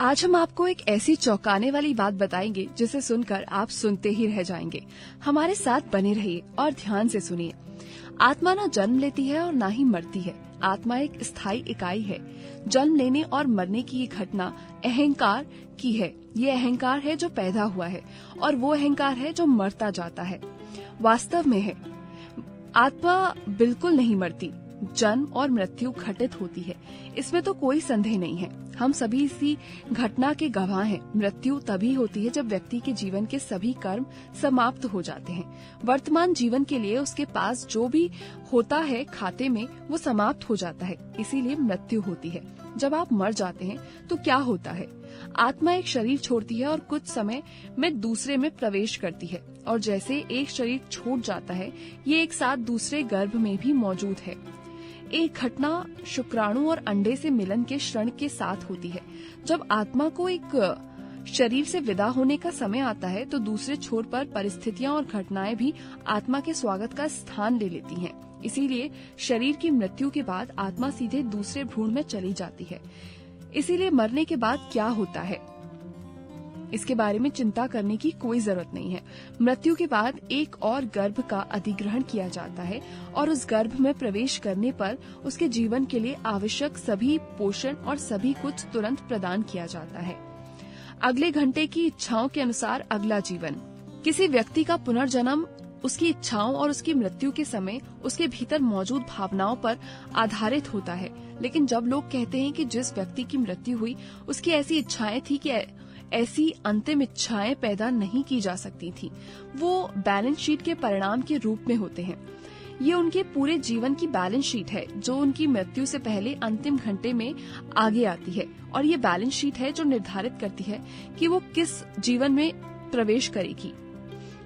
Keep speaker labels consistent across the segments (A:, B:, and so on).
A: आज हम आपको एक ऐसी चौंकाने वाली बात बताएंगे जिसे सुनकर आप सुनते ही रह जाएंगे। हमारे साथ बने रहिए और ध्यान से सुनिए। आत्मा न जन्म लेती है और न ही मरती है। आत्मा एक स्थायी इकाई है। जन्म लेने और मरने की ये घटना अहंकार की है। ये अहंकार है जो पैदा हुआ है और वो अहंकार है जो मरता जाता है। वास्तव में है आत्मा बिल्कुल नहीं मरती। जन्म और मृत्यु घटित होती है, इसमें तो कोई संदेह नहीं है। हम सभी इसी घटना के गवाह हैं। मृत्यु तभी होती है जब व्यक्ति के जीवन के सभी कर्म समाप्त हो जाते हैं। वर्तमान जीवन के लिए उसके पास जो भी होता है खाते में वो समाप्त हो जाता है, इसीलिए मृत्यु होती है। जब आप मर जाते हैं तो क्या होता है? आत्मा एक शरीर छोड़ती है और कुछ समय में दूसरे में प्रवेश करती है, और जैसे एक शरीर छूट जाता है ये एक साथ दूसरे गर्भ में भी मौजूद है। एक घटना शुक्राणु और अंडे से मिलन के क्षण के साथ होती है। जब आत्मा को एक शरीर से विदा होने का समय आता है तो दूसरे छोर पर परिस्थितियां और घटनाएं भी आत्मा के स्वागत का स्थान ले लेती हैं। इसीलिए शरीर की मृत्यु के बाद आत्मा सीधे दूसरे भ्रूण में चली जाती है। इसीलिए मरने के बाद क्या होता है इसके बारे में चिंता करने की कोई जरूरत नहीं है। मृत्यु के बाद एक और गर्भ का अधिग्रहण किया जाता है और उस गर्भ में प्रवेश करने पर उसके जीवन के लिए आवश्यक सभी पोषण और सभी कुछ तुरंत प्रदान किया जाता है। अगले घंटे की इच्छाओं के अनुसार अगला जीवन। किसी व्यक्ति का पुनर्जन्म उसकी इच्छाओं और उसकी मृत्यु के समय उसके भीतर मौजूद भावनाओं पर आधारित होता है। लेकिन जब लोग कहते हैं कि जिस व्यक्ति की मृत्यु हुई उसकी ऐसी इच्छाएं थी कि ऐसी अंतिम इच्छाएं पैदा नहीं की जा सकती थी, वो बैलेंस शीट के परिणाम के रूप में होते हैं। ये उनके पूरे जीवन की बैलेंस शीट है जो उनकी मृत्यु से पहले अंतिम घंटे में आगे आती है, और ये बैलेंस शीट है जो निर्धारित करती है कि वो किस जीवन में प्रवेश करेगी।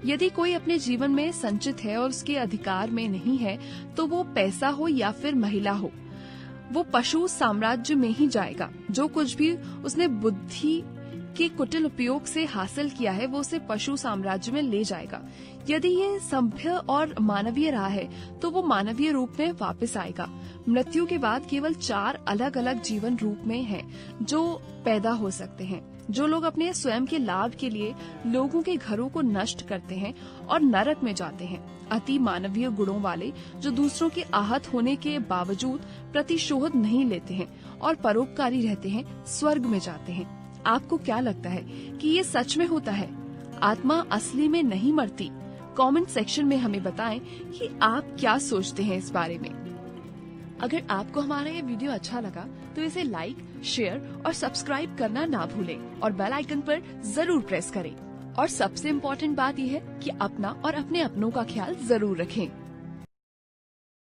A: यदि कोई अपने जीवन में संचित है और उसके अधिकार में नहीं है तो वो पैसा हो या फिर महिला हो, वो पशु साम्राज्य में ही जाएगा। जो कुछ भी उसने बुद्धि के कुटिल उपयोग से हासिल किया है वो उसे पशु साम्राज्य में ले जाएगा। यदि ये सभ्य और मानवीय रहा है तो वो मानवीय रूप में वापस आएगा। मृत्यु के बाद केवल 4 अलग अलग जीवन रूप में हैं जो पैदा हो सकते हैं। जो लोग अपने स्वयं के लाभ के लिए लोगों के घरों को नष्ट करते हैं और नरक में जाते हैं। अति मानवीय गुणों वाले जो दूसरों के आहत होने के बावजूद प्रतिशोध नहीं लेते हैं और परोपकारी रहते हैं, स्वर्ग में जाते हैं। आपको क्या लगता है कि ये सच में होता है? आत्मा असली में नहीं मरती? कमेंट सेक्शन में हमें बताएं कि आप क्या सोचते हैं इस बारे में। अगर आपको हमारा ये वीडियो अच्छा लगा तो इसे लाइक, शेयर और सब्सक्राइब करना ना भूलें और बेल आइकन पर जरूर प्रेस करें। और सबसे इम्पोर्टेंट बात यह है कि अपना और अपने अपनों का ख्याल जरूर रखें।